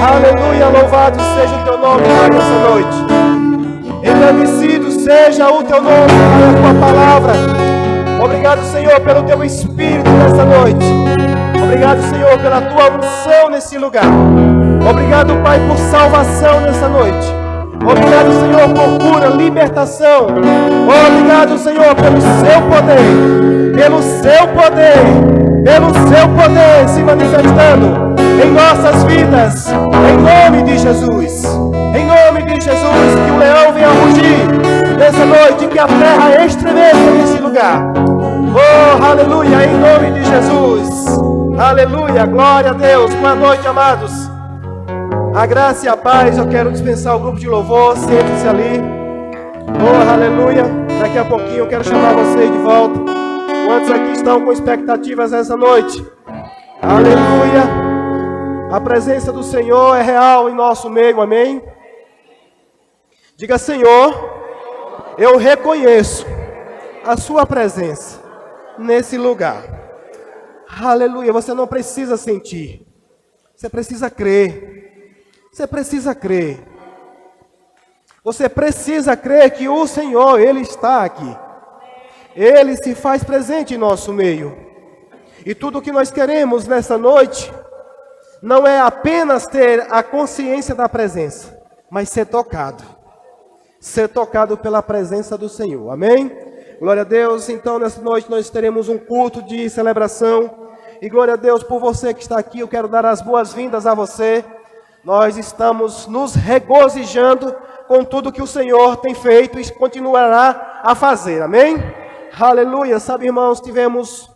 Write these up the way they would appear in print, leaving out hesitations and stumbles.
Aleluia, louvado seja o teu nome, Pai, nessa noite. Engrandecido seja o teu nome, Pai, a tua palavra. Obrigado, Senhor, pelo teu Espírito nessa noite. Obrigado, Senhor, pela tua unção nesse lugar. Obrigado, Pai, por salvação nessa noite. Obrigado, Senhor, por cura, libertação. Obrigado, Senhor, pelo seu poder. Pelo seu poder. Pelo seu poder se manifestando em nossas vidas, em nome de Jesus. Em nome de Jesus, que o leão venha rugir nessa noite, que a terra estremeça nesse lugar. Oh, aleluia, em nome de Jesus. Aleluia, glória a Deus. Boa noite, amados. A graça e a paz. Eu quero dispensar o grupo de louvor. Sente-se ali. Oh, aleluia. Daqui a pouquinho eu quero chamar vocês de volta. Quantos aqui estão com expectativas essa noite? Aleluia. A presença do Senhor é real em nosso meio, amém? Diga, Senhor, eu reconheço a sua presença nesse lugar. Aleluia, você não precisa sentir. Você precisa crer. Você precisa crer. Você precisa crer que o Senhor, Ele está aqui. Ele se faz presente em nosso meio. E tudo o que nós queremos nessa noite não é apenas ter a consciência da presença, mas ser tocado. Ser tocado pela presença do Senhor. Amém? Glória a Deus. Então, nessa noite nós teremos um culto de celebração. E glória a Deus por você que está aqui. Eu quero dar as boas-vindas a você. Nós estamos nos regozijando com tudo que o Senhor tem feito e continuará a fazer. Amém? Aleluia. Sabe, irmãos, tivemos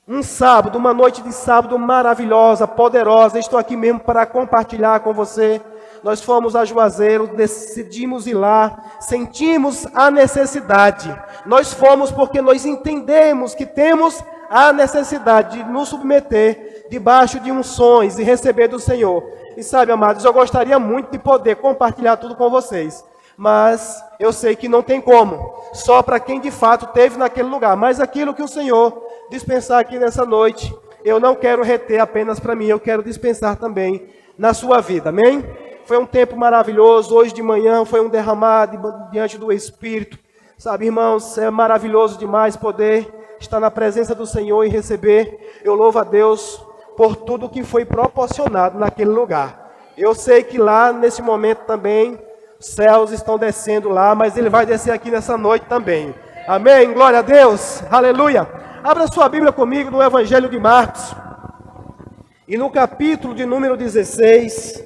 um sábado, uma noite de sábado maravilhosa, poderosa. Estou aqui mesmo para compartilhar com você. Nós fomos a Juazeiro, decidimos ir lá, sentimos a necessidade. Nós fomos porque nós entendemos que temos a necessidade de nos submeter debaixo de unções e receber do Senhor. E sabe, amados, eu gostaria muito de poder compartilhar tudo com vocês. Mas eu sei que não tem como, só para quem de fato esteve naquele lugar. Mas aquilo que o Senhor dispensar aqui nessa noite, eu não quero reter apenas para mim, eu quero dispensar também na sua vida, amém? Foi um tempo maravilhoso, hoje de manhã foi um derramado diante do Espírito. Sabe, irmãos, é maravilhoso demais poder estar na presença do Senhor e receber. Eu louvo a Deus por tudo que foi proporcionado naquele lugar. Eu sei que lá, nesse momento também, os céus estão descendo lá, mas Ele vai descer aqui nessa noite também. Amém? Glória a Deus. Aleluia. Abra sua Bíblia comigo no Evangelho de Marcos. E no capítulo de número 16,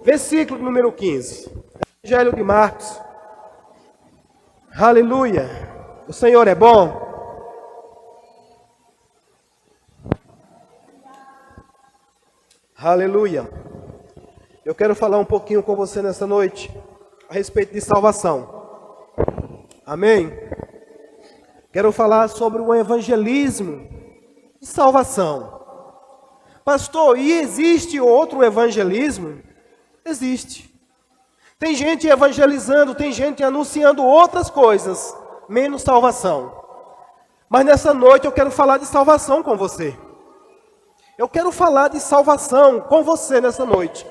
versículo número 15. Evangelho de Marcos. Aleluia. O Senhor é bom. Aleluia. Eu quero falar um pouquinho com você nessa noite a respeito de salvação. Amém? Quero falar sobre o evangelismo de salvação. Pastor, e existe outro evangelismo? Existe. Tem gente evangelizando, tem gente anunciando outras coisas, menos salvação. Mas nessa noite eu quero falar de salvação com você. Eu quero falar de salvação com você nessa noite.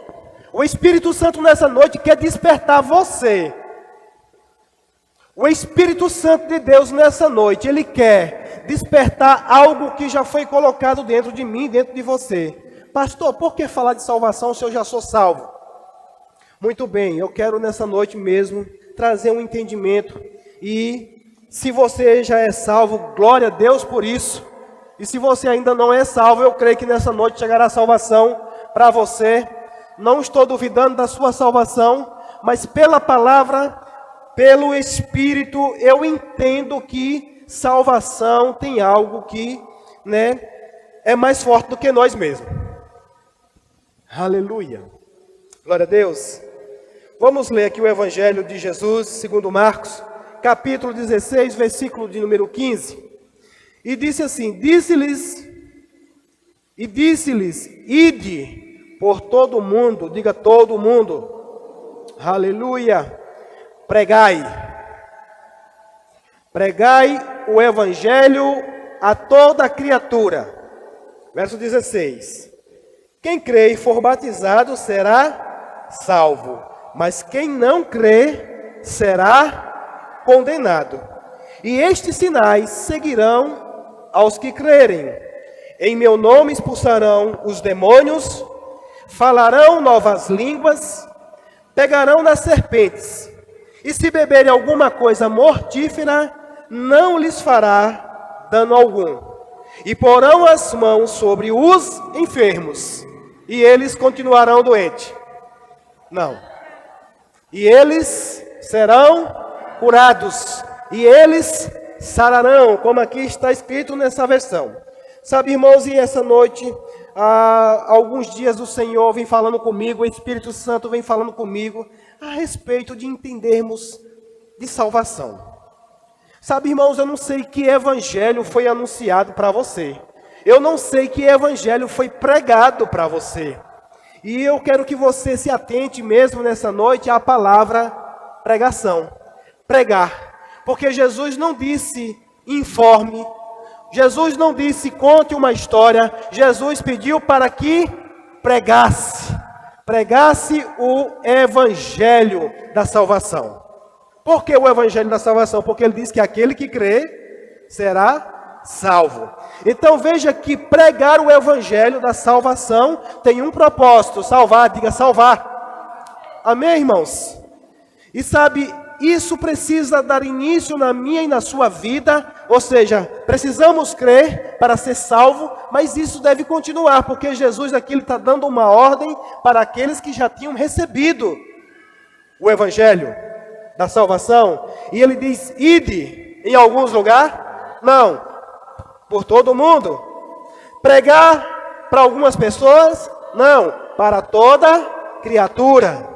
O Espírito Santo nessa noite quer despertar você. O Espírito Santo de Deus nessa noite, Ele quer despertar algo que já foi colocado dentro de mim, dentro de você. Pastor, por que falar de salvação se eu já sou salvo? Muito bem, eu quero nessa noite mesmo trazer um entendimento. E se você já é salvo, glória a Deus por isso. E se você ainda não é salvo, eu creio que nessa noite chegará a salvação para você. Não estou duvidando da sua salvação, mas pela palavra, pelo Espírito, eu entendo que salvação tem algo que, é mais forte do que nós mesmos. Aleluia. Glória a Deus. Vamos ler aqui o Evangelho de Jesus, segundo Marcos, capítulo 16, versículo de número 15. E disse assim, disse-lhes, ide por todo o mundo, diga todo o mundo, aleluia, pregai o Evangelho a toda criatura. Verso 16, Quem crê e for batizado será salvo, mas quem não crê será condenado. E estes sinais seguirão aos que crerem. Em meu nome expulsarão os demônios, falarão novas línguas, pegarão nas serpentes, e se beberem alguma coisa mortífera, não lhes fará dano algum. E porão as mãos sobre os enfermos, e eles continuarão doentes. Não. E eles serão curados, e eles sararão, como aqui está escrito nessa versão. Sabe, irmãos, e essa noite, há alguns dias o Senhor vem falando comigo, o Espírito Santo vem falando comigo, a respeito de entendermos de salvação. Sabe, irmãos, eu não sei que evangelho foi anunciado para você. Eu não sei que evangelho foi pregado para você. E eu quero que você se atente mesmo nessa noite à palavra pregação. Pregar. Porque Jesus não disse informe. Jesus não disse conte uma história. Jesus pediu para que pregasse. Pregasse o evangelho da salvação. Por que o evangelho da salvação? Porque ele diz que aquele que crê será salvo. Então veja que pregar o evangelho da salvação tem um propósito: salvar, diga salvar. Amém, irmãos? E sabe, isso precisa dar início na minha e na sua vida, ou seja, precisamos crer para ser salvo, mas isso deve continuar, porque Jesus aqui está dando uma ordem para aqueles que já tinham recebido o evangelho da salvação, e ele diz, ide em alguns lugares? Não, por todo mundo. Pregar para algumas pessoas? Não, para toda criatura.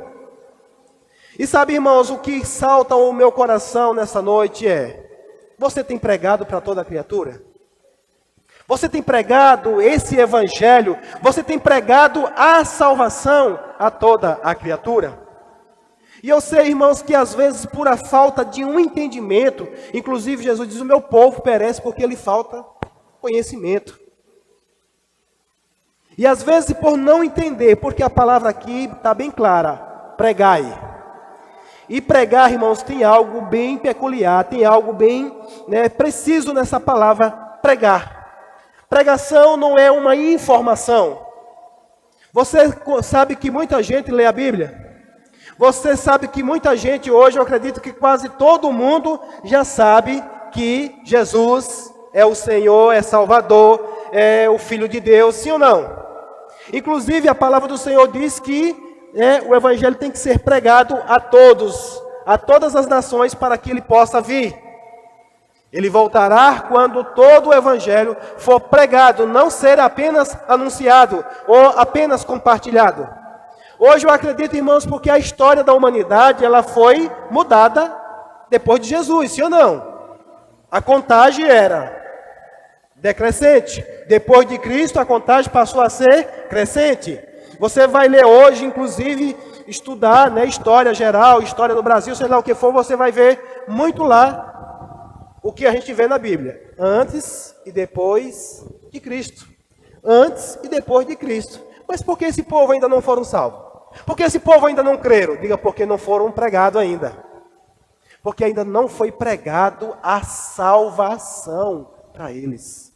E sabe, irmãos, o que salta ao meu coração nessa noite é, você tem pregado para toda criatura? Você tem pregado esse evangelho? Você tem pregado a salvação a toda a criatura? E eu sei, irmãos, que às vezes por a falta de um entendimento, inclusive Jesus diz, o meu povo perece porque lhe falta conhecimento. E às vezes por não entender, porque a palavra aqui está bem clara, pregai. E pregar, irmãos, tem algo bem peculiar, tem algo bem preciso nessa palavra pregar. Pregação não é uma informação. Você sabe que muita gente lê a Bíblia? Você sabe que muita gente hoje, eu acredito que quase todo mundo já sabe que Jesus é o Senhor, é Salvador, é o Filho de Deus, sim ou não? Inclusive a palavra do Senhor diz que o Evangelho tem que ser pregado a todos, a todas as nações, para que ele possa vir. Ele voltará quando todo o Evangelho for pregado, não ser apenas anunciado ou apenas compartilhado. Hoje eu acredito, irmãos, porque a história da humanidade ela foi mudada depois de Jesus, sim ou não? A contagem era decrescente. Depois de Cristo, a contagem passou a ser crescente. Você vai ler hoje, inclusive, estudar história geral, história do Brasil, sei lá o que for, você vai ver muito lá o que a gente vê na Bíblia. Antes e depois de Cristo. Antes e depois de Cristo. Mas por que esse povo ainda não foram salvos? Por que esse povo ainda não creram? Diga, porque não foram pregados ainda. Porque ainda não foi pregado a salvação para eles.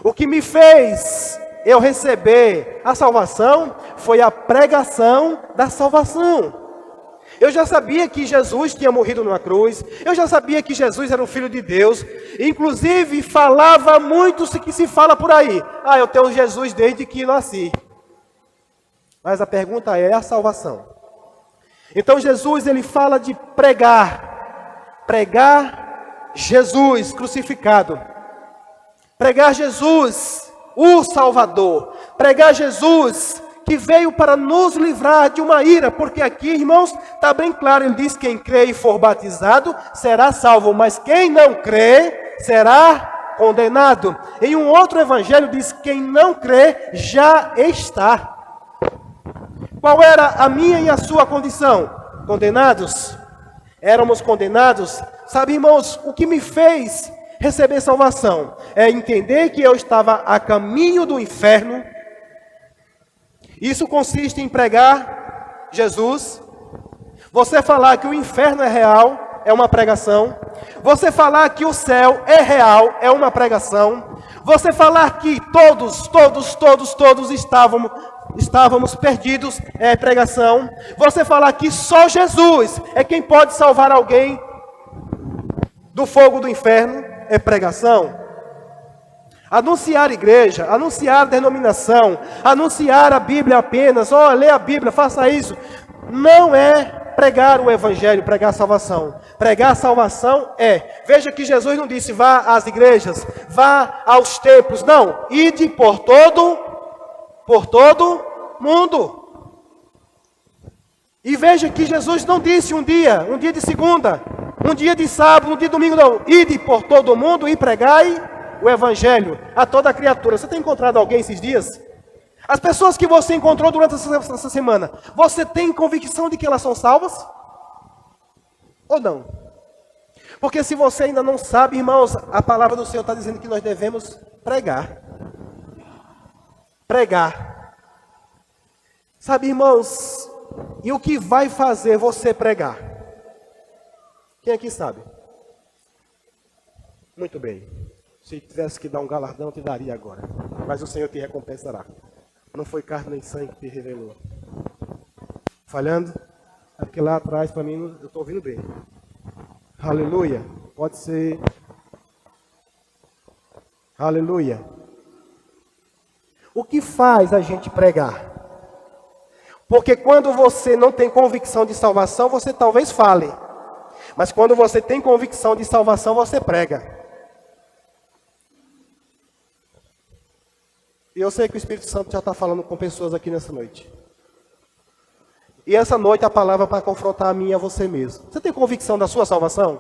O que me fez eu receber a salvação foi a pregação da salvação. Eu já sabia que Jesus tinha morrido numa cruz. Eu já sabia que Jesus era o Filho de Deus. Inclusive falava muito que se fala por aí. Eu tenho Jesus desde que nasci. Mas a pergunta é a salvação. Então Jesus ele fala de pregar. Pregar Jesus crucificado. Pregar Jesus, o Salvador. Pregar Jesus que veio para nos livrar de uma ira. Porque aqui, irmãos, está bem claro. Ele diz, quem crê e for batizado será salvo. Mas quem não crê será condenado. Em um outro evangelho diz, quem não crê já está. Qual era a minha e a sua condição? Condenados? Éramos condenados? Sabe, irmãos, o que me fez receber salvação é entender que eu estava a caminho do inferno, Isso consiste em pregar Jesus. Você falar que o inferno é real é uma pregação. Você falar que o céu é real é uma pregação. Você falar que todos estávamos perdidos é pregação. Você falar que só Jesus é quem pode salvar alguém do fogo do inferno é pregação. Anunciar igreja, anunciar denominação, anunciar a Bíblia apenas, lê a Bíblia, faça isso, não é pregar o evangelho, pregar a salvação. Pregar a salvação veja que Jesus não disse vá às igrejas, vá aos templos, não, ide por todo mundo. E veja que Jesus não disse um dia de segunda, um dia de sábado, um dia de domingo, não, ide por todo mundo e pregai o evangelho a toda criatura. Você tem encontrado alguém esses dias? As pessoas que você encontrou durante essa semana, você tem convicção de que elas são salvas? Ou não? Porque se você ainda não sabe, irmãos, a palavra do Senhor está dizendo que nós devemos pregar. Pregar. Sabe, irmãos, e o que vai fazer você pregar? Quem aqui sabe? Muito bem. Se tivesse que dar um galardão, eu te daria agora. Mas o Senhor te recompensará. Não foi carne nem sangue que te revelou. Falhando? É porque lá atrás, para mim, eu estou ouvindo bem. Aleluia. Pode ser. Aleluia. O que faz a gente pregar? Porque quando você não tem convicção de salvação, você talvez fale. Mas quando você tem convicção de salvação, você prega. E eu sei que o Espírito Santo já está falando com pessoas aqui nessa noite. E essa noite a palavra para confrontar a mim e a você mesmo. Você tem convicção da sua salvação?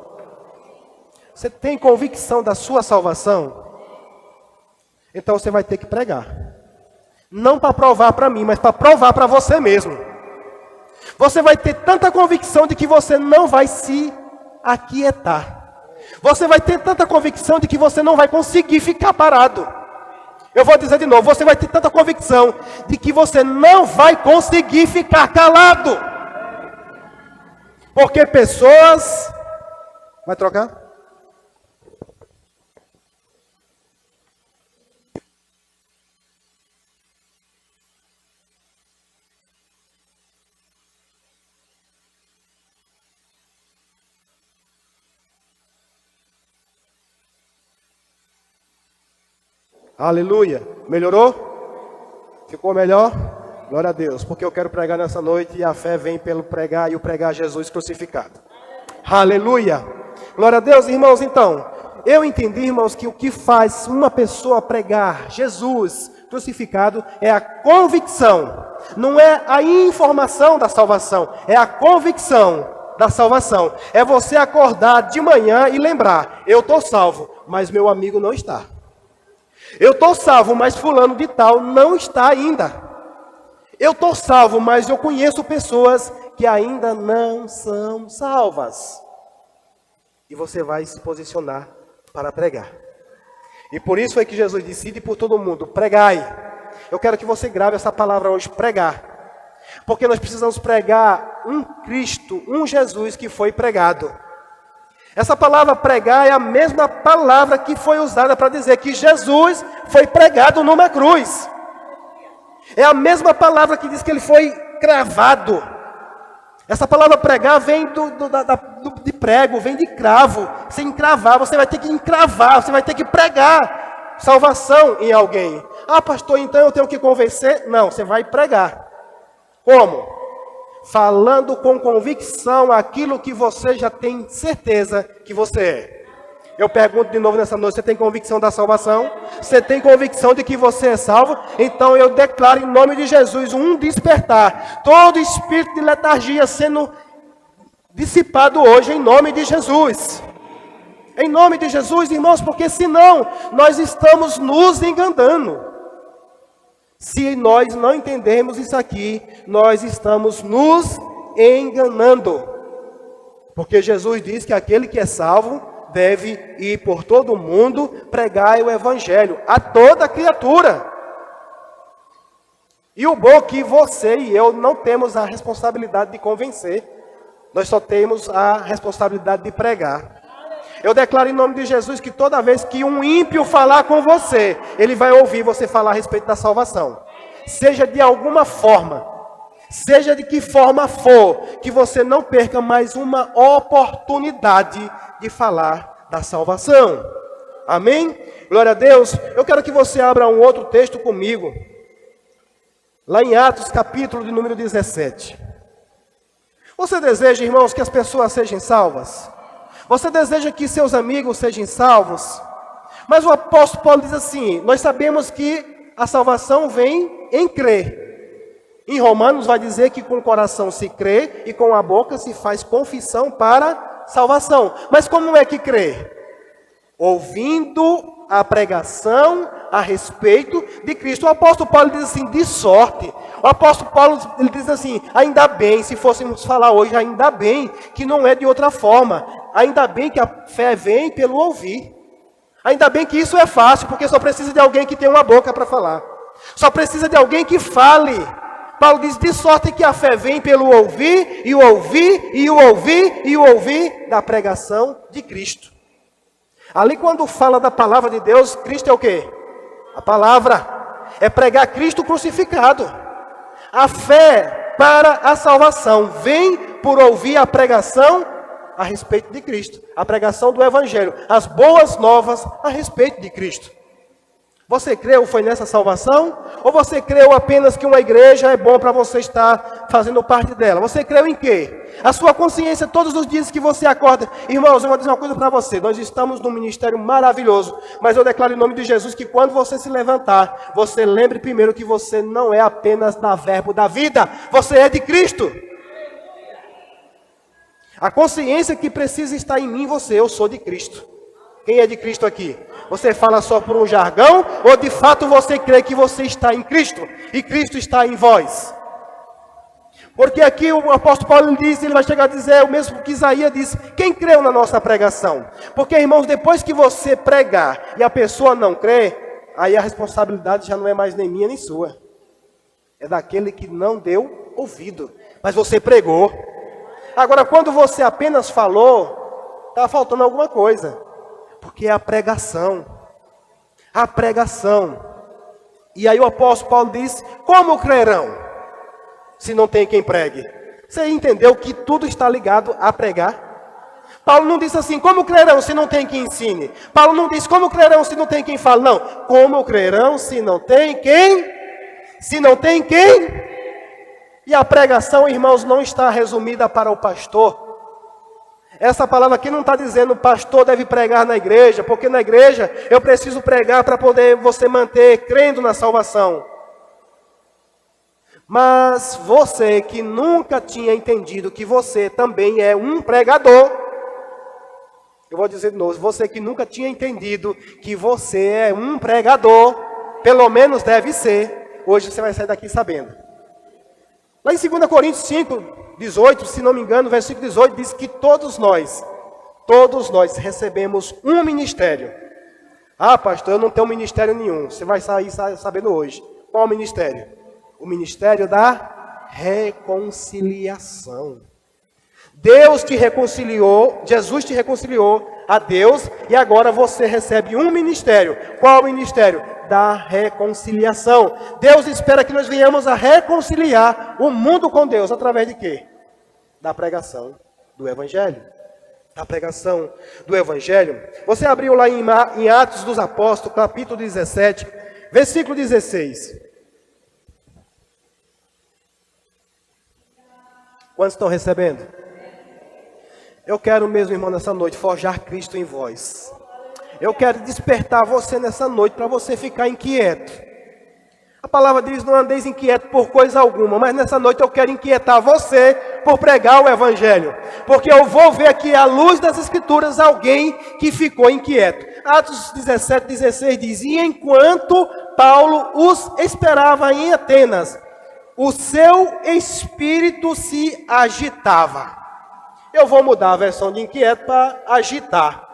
Você tem convicção da sua salvação? Então você vai ter que pregar. Não para provar para mim, mas para provar para você mesmo. Você vai ter tanta convicção de que você não vai se aquietar. Você vai ter tanta convicção de que você não vai conseguir ficar parado. Eu vou dizer de novo, você vai ter tanta convicção de que você não vai conseguir ficar calado. Porque pessoas... Vai trocar? Aleluia. Melhorou? Ficou melhor? Glória a Deus. Porque eu quero pregar nessa noite e a fé vem pelo pregar e o pregar Jesus crucificado. Aleluia. Glória a Deus, irmãos. Então, eu entendi, irmãos, que o que faz uma pessoa pregar Jesus crucificado é a convicção. Não é a informação da salvação, é a convicção da salvação. É você acordar de manhã e lembrar, eu estou salvo, mas meu amigo não está. Eu estou salvo, mas fulano de tal não está ainda. Eu estou salvo, mas eu conheço pessoas que ainda não são salvas. E você vai se posicionar para pregar. E por isso é que Jesus disse, ide por todo mundo, pregai. Eu quero que você grave essa palavra hoje, pregar. Porque nós precisamos pregar um Cristo, um Jesus que foi pregado. Essa palavra pregar é a mesma palavra que foi usada para dizer que Jesus foi pregado numa cruz. É a mesma palavra que diz que ele foi cravado. Essa palavra pregar vem de prego, vem de cravo. Você encravar, você vai ter que encravar, você vai ter que pregar salvação em alguém. Ah, pastor, então eu tenho que convencer? Não, você vai pregar. Como? Falando com convicção aquilo que você já tem certeza que você é. Eu pergunto de novo nessa noite, você tem convicção da salvação? Você tem convicção de que você é salvo? Então eu declaro em nome de Jesus um despertar. Todo espírito de letargia sendo dissipado hoje em nome de Jesus. Em nome de Jesus, irmãos, porque senão nós estamos nos enganando. Se nós não entendermos isso aqui, nós estamos nos enganando. Porque Jesus diz que aquele que é salvo deve ir por todo o mundo pregar o evangelho a toda criatura. E o bom é que você e eu não temos a responsabilidade de convencer. Nós só temos a responsabilidade de pregar. Eu declaro em nome de Jesus que toda vez que um ímpio falar com você, ele vai ouvir você falar a respeito da salvação. Seja de alguma forma, seja de que forma for, que você não perca mais uma oportunidade de falar da salvação. Amém? Glória a Deus. Eu quero que você abra um outro texto comigo. Lá em Atos, capítulo de número 17. Você deseja, irmãos, que as pessoas sejam salvas? Você deseja que seus amigos sejam salvos? Mas o apóstolo Paulo diz assim, nós sabemos que a salvação vem em crer. Em Romanos vai dizer que com o coração se crê e com a boca se faz confissão para salvação. Mas como é que crê? Ouvindo a pregação a respeito de Cristo. O apóstolo Paulo diz assim, de sorte. O apóstolo Paulo ele diz assim, ainda bem, se fôssemos falar hoje, ainda bem que não é de outra forma. Ainda bem que a fé vem pelo ouvir. Ainda bem que isso é fácil, porque só precisa de alguém que tenha uma boca para falar. Só precisa de alguém que fale. Paulo diz, de sorte que a fé vem pelo ouvir, e o ouvir, e o ouvir, e o ouvir da pregação de Cristo. Ali quando fala da palavra de Deus, Cristo é o quê? A palavra. É pregar Cristo crucificado. A fé para a salvação vem por ouvir a pregação a respeito de Cristo. A pregação do Evangelho. As boas novas a respeito de Cristo. Você creu foi nessa salvação? Ou você creu apenas que uma igreja é bom para você estar fazendo parte dela? Você creu em quê? A sua consciência todos os dias que você acorda. Irmãos, eu vou dizer uma coisa para você. Nós estamos num ministério maravilhoso. Mas eu declaro em nome de Jesus que quando você se levantar, você lembre primeiro que você não é apenas da verbo da vida. Você é de Cristo. A consciência que precisa estar em mim e você. Eu sou de Cristo. Quem é de Cristo aqui? Você fala só por um jargão? Ou de fato você crê que você está em Cristo? E Cristo está em vós? Porque aqui o apóstolo Paulo diz, ele vai chegar a dizer o mesmo que Isaías disse. Quem creu na nossa pregação? Porque, irmãos, depois que você pregar e a pessoa não crê, aí a responsabilidade já não é mais nem minha nem sua. É daquele que não deu ouvido. Mas você pregou. Agora, quando você apenas falou, está faltando alguma coisa. Porque é a pregação. A pregação. E aí o apóstolo Paulo diz, como crerão? Se não tem quem pregue. Você entendeu que tudo está ligado a pregar? Paulo não disse assim, como crerão se não tem quem ensine? Paulo não disse, como crerão se não tem quem fale? Não, como crerão se não tem quem? Se não tem quem? E a pregação, irmãos, não está resumida para o pastor. Essa palavra aqui não está dizendo o pastor deve pregar na igreja, porque na igreja eu preciso pregar para poder você manter crendo na salvação. Mas você que nunca tinha entendido que você também é um pregador, eu vou dizer de novo, você que nunca tinha entendido que você é um pregador, pelo menos deve ser, hoje você vai sair daqui sabendo. Lá em 2 Coríntios 5, 18, se não me engano, versículo 18, diz que todos nós recebemos um ministério. Ah, pastor, eu não tenho ministério nenhum. Você vai sair sabendo hoje. Qual o ministério? O ministério da reconciliação. Deus te reconciliou, Jesus te reconciliou a Deus, e agora você recebe um ministério. Qual o ministério? Da reconciliação. Deus espera que nós venhamos a reconciliar o mundo com Deus. Através de quê? Da pregação do Evangelho. Da pregação do Evangelho. Você abriu lá em Atos dos Apóstolos, capítulo 17, versículo 16. Quantos estão recebendo? Eu quero mesmo, irmão, nessa noite, forjar Cristo em vós. Eu quero despertar você nessa noite para você ficar inquieto. A palavra diz, não andeis inquieto por coisa alguma, mas nessa noite eu quero inquietar você por pregar o Evangelho. Porque eu vou ver aqui à luz das Escrituras alguém que ficou inquieto. Atos 17, 16 diz, e enquanto Paulo os esperava em Atenas, o seu espírito se agitava. Eu vou mudar a versão de inquieto para agitar.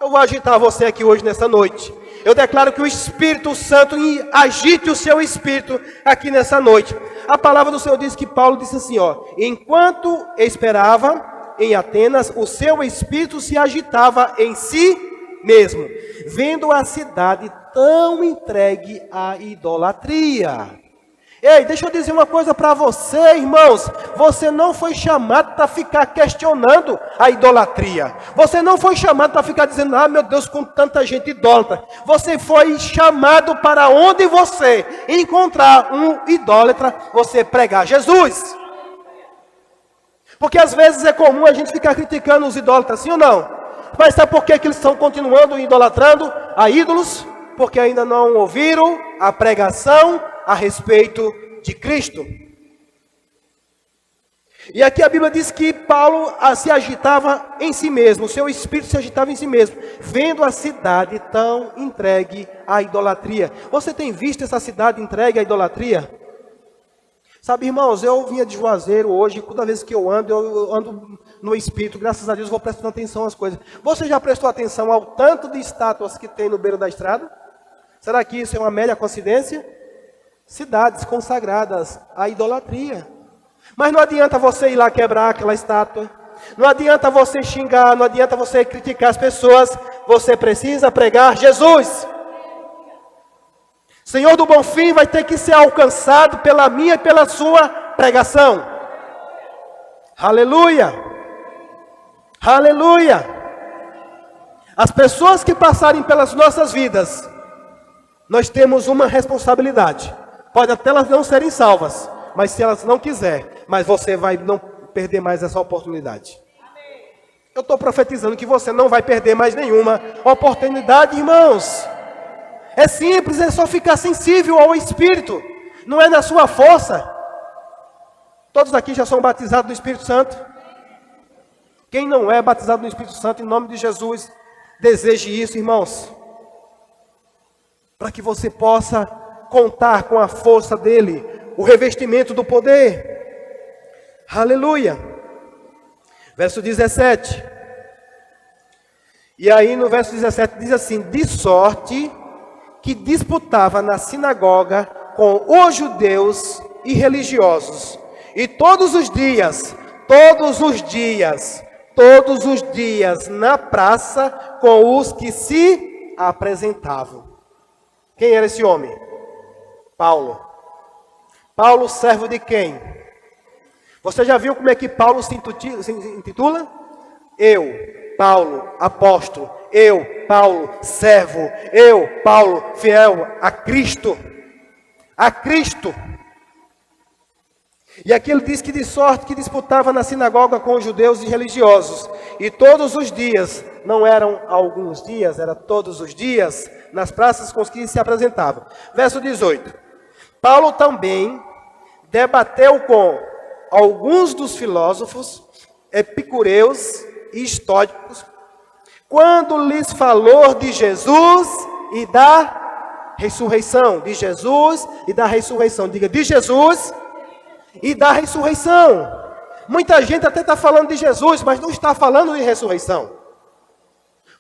Eu vou agitar você aqui hoje nessa noite. Eu declaro que o Espírito Santo agite o seu espírito aqui nessa noite. A palavra do Senhor diz que Paulo disse assim, ó: enquanto esperava em Atenas, o seu espírito se agitava em si mesmo, vendo a cidade tão entregue à idolatria. Ei, deixa eu dizer uma coisa para você, irmãos. Você não foi chamado para ficar questionando a idolatria. Você não foi chamado para ficar dizendo, ah, meu Deus, com tanta gente idólatra. Você foi chamado para onde você encontrar um idólatra, você pregar Jesus. Porque às vezes é comum a gente ficar criticando os idólatras, sim ou não? Mas sabe por que eles estão continuando idolatrando a ídolos? Porque ainda não ouviram a pregação a respeito de Cristo. E aqui a Bíblia diz que Paulo se agitava em si mesmo, o seu espírito se agitava em si mesmo, vendo a cidade tão entregue à idolatria. Você tem visto essa cidade entregue à idolatria? Sabe, irmãos, eu vinha de Juazeiro hoje, toda vez que eu ando no espírito, graças a Deus, vou prestando atenção às coisas. Você já prestou atenção ao tanto de estátuas que tem no beiro da estrada? Será que isso é uma mera coincidência? Cidades consagradas à idolatria. Mas não adianta você ir lá quebrar aquela estátua. Não adianta você xingar, não adianta você criticar as pessoas. Você precisa pregar Jesus. Senhor do Bonfim vai ter que ser alcançado pela minha e pela sua pregação. Aleluia. Aleluia. As pessoas que passarem pelas nossas vidas, nós temos uma responsabilidade. Pode até elas não serem salvas, mas se elas não quiserem, mas você vai não perder mais essa oportunidade. Eu estou profetizando que você não vai perder mais nenhuma oportunidade, irmãos. É simples, é só ficar sensível ao Espírito. Não é na sua força. Todos aqui já são batizados no Espírito Santo. Quem não é batizado no Espírito Santo, em nome de Jesus, deseje isso, irmãos. Para que você possa contar com a força dele, o revestimento do poder. Aleluia. Verso 17. E aí no verso 17 diz assim: de sorte que disputava na sinagoga com os judeus e religiosos, e todos os dias na praça com os que se apresentavam. Quem era esse homem? Paulo. Paulo, servo de quem? Você já viu como é que Paulo se intitula? Eu, Paulo, apóstolo. Eu, Paulo, servo. Eu, Paulo, fiel a Cristo. A Cristo. E aqui ele diz que de sorte que disputava na sinagoga com os judeus e religiosos. E todos os dias, não eram alguns dias, era todos os dias, nas praças com os que se apresentavam. Verso 18. Paulo também debateu com alguns dos filósofos, epicureus e estoicos, quando lhes falou de Jesus e da ressurreição. De Jesus e da ressurreição. Diga, de Jesus e da ressurreição. Muita gente até está falando de Jesus, mas não está falando de ressurreição.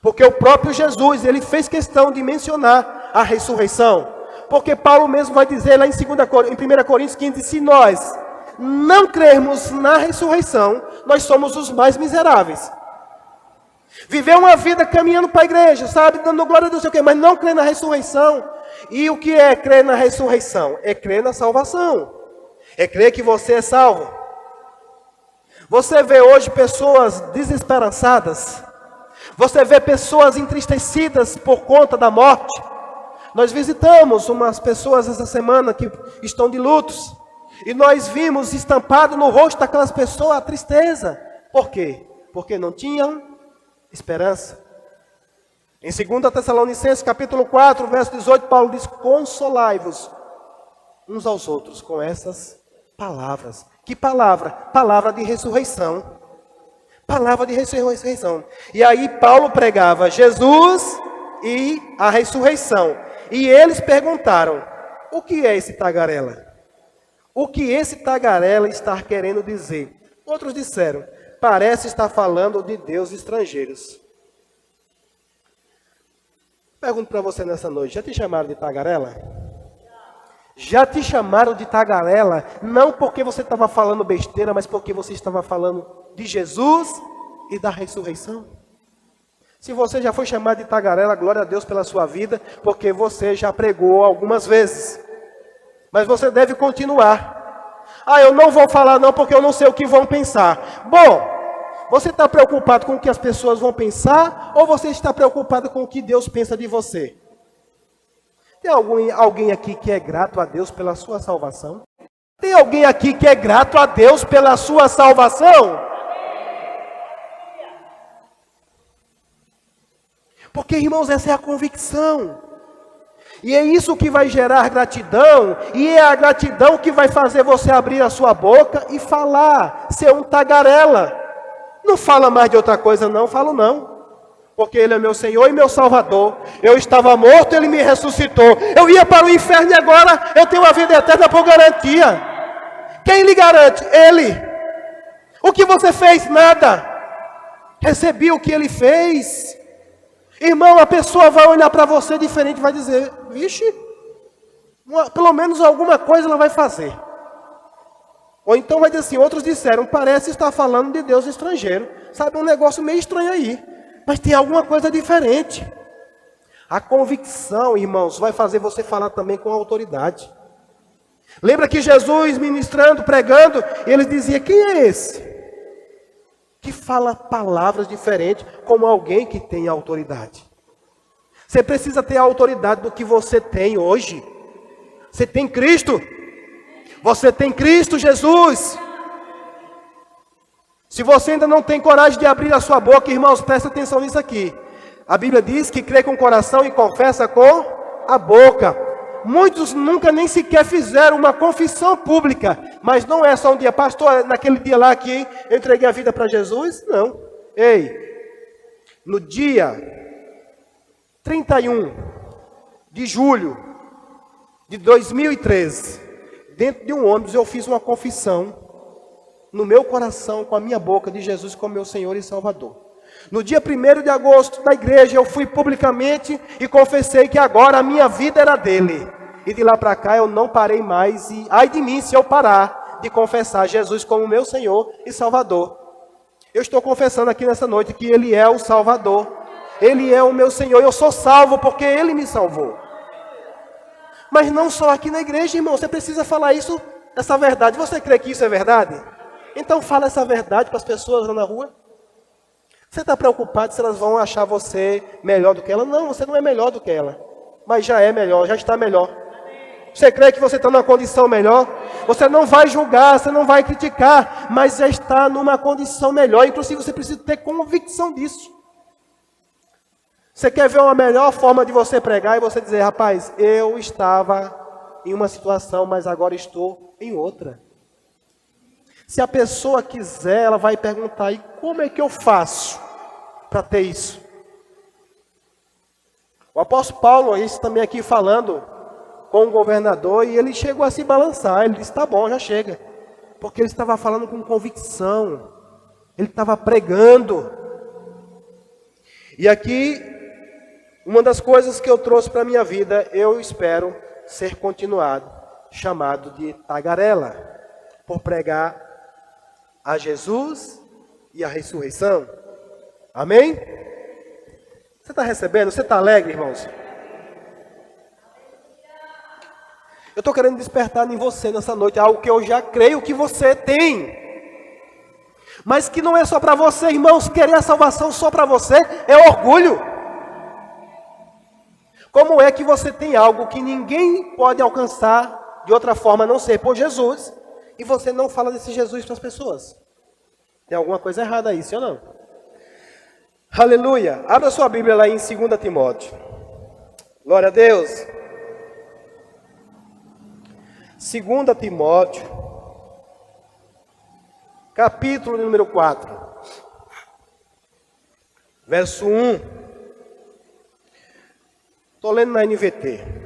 Porque o próprio Jesus, ele fez questão de mencionar a ressurreição. Porque Paulo mesmo vai dizer lá em 1 Coríntios 15, se nós não crermos na ressurreição, nós somos os mais miseráveis. Viver uma vida caminhando para a igreja, sabe, dando glória a Deus, mas não crer na ressurreição. E o que é crer na ressurreição? É crer na salvação. É crer que você é salvo. Você vê hoje pessoas desesperançadas. Você vê pessoas entristecidas por conta da morte. Nós visitamos umas pessoas essa semana que estão de lutos. E nós vimos estampado no rosto daquelas pessoas a tristeza. Por quê? Porque não tinham esperança. Em 2 Tessalonicenses, capítulo 4, verso 18, Paulo diz: consolai-vos uns aos outros com essas palavras. Que palavra? Palavra de ressurreição. Palavra de ressurreição. E aí Paulo pregava Jesus e a ressurreição. E eles perguntaram: o que é esse tagarela? O que esse tagarela está querendo dizer? Outros disseram: parece estar falando de deuses estrangeiros. Pergunto para você nessa noite, já te chamaram de tagarela? Já te chamaram de tagarela, não porque você estava falando besteira, mas porque você estava falando de Jesus e da ressurreição? Se você já foi chamado de tagarela, glória a Deus pela sua vida, porque você já pregou algumas vezes. Mas você deve continuar. Eu não vou falar não, porque eu não sei o que vão pensar. Bom, você está preocupado com o que as pessoas vão pensar, ou você está preocupado com o que Deus pensa de você? Tem alguém aqui que é grato a Deus pela sua salvação? Tem alguém aqui que é grato a Deus pela sua salvação? Porque, irmãos, essa é a convicção. E é isso que vai gerar gratidão, e é a gratidão que vai fazer você abrir a sua boca e falar, ser um tagarela. Não fala mais de outra coisa não, falo não. Porque Ele é meu Senhor e meu Salvador. Eu estava morto, Ele me ressuscitou. Eu ia para o inferno e agora eu tenho a vida eterna por garantia. Quem lhe garante? Ele. O que você fez? Nada. Recebi o que Ele fez. Irmão, a pessoa vai olhar para você diferente e vai dizer, vixe, pelo menos alguma coisa ela vai fazer. Ou então vai dizer assim, outros disseram, parece estar falando de Deus estrangeiro. Sabe, um negócio meio estranho aí. Mas tem alguma coisa diferente. A convicção, irmãos, vai fazer você falar também com autoridade. Lembra que Jesus ministrando, pregando, ele dizia, quem é esse? Que fala palavras diferentes, como alguém que tem autoridade. Você precisa ter a autoridade do que você tem hoje. Você tem Cristo. Você tem Cristo Jesus. Se você ainda não tem coragem de abrir a sua boca, irmãos, presta atenção nisso aqui. A Bíblia diz que crê com o coração e confessa com a boca. Muitos nunca nem sequer fizeram uma confissão pública. Mas não é só um dia, pastor, naquele dia lá que eu entreguei a vida para Jesus? Não. Ei, no dia 31 de julho de 2013, dentro de um ônibus eu fiz uma confissão no meu coração, com a minha boca, de Jesus como meu Senhor e Salvador. No dia 1º de agosto, na igreja, eu fui publicamente e confessei que agora a minha vida era dele. E de lá para cá eu não parei mais, e ai de mim se eu parar de confessar Jesus como meu Senhor e Salvador. Eu estou confessando aqui nessa noite que Ele é o Salvador. Ele é o meu Senhor, eu sou salvo porque Ele me salvou. Mas não só aqui na igreja, irmão, você precisa falar isso, essa verdade. Você crê que isso é verdade? Então fala essa verdade para as pessoas lá na rua. Você está preocupado se elas vão achar você melhor do que ela? Não, você não é melhor do que ela. Mas já é melhor, já está melhor. Você crê que você está numa condição melhor? Você não vai julgar, você não vai criticar, mas já está numa condição melhor. Inclusive você precisa ter convicção disso. Você quer ver uma melhor forma de você pregar e você dizer, rapaz, eu estava em uma situação, mas agora estou em outra. Se a pessoa quiser, ela vai perguntar, e como é que eu faço para ter isso? O apóstolo Paulo, isso também aqui falando com o governador, e ele chegou a se balançar, ele disse, tá bom, já chega. Porque ele estava falando com convicção, ele estava pregando. E aqui, uma das coisas que eu trouxe para a minha vida, eu espero ser continuado, chamado de tagarela, por pregar a Jesus e a ressurreição. Amém? Você está recebendo? Você está alegre, irmãos? Eu estou querendo despertar em você nessa noite algo que eu já creio que você tem. Mas que não é só para você, irmãos. Querer a salvação só para você é orgulho. Como é que você tem algo que ninguém pode alcançar de outra forma a não ser por Jesus, e você não fala desse Jesus para as pessoas? Tem alguma coisa errada aí, sim ou não? Aleluia! Abra sua Bíblia lá em 2 Timóteo. Glória a Deus. 2 Timóteo, capítulo número 4, verso 1. Estou lendo na NVT.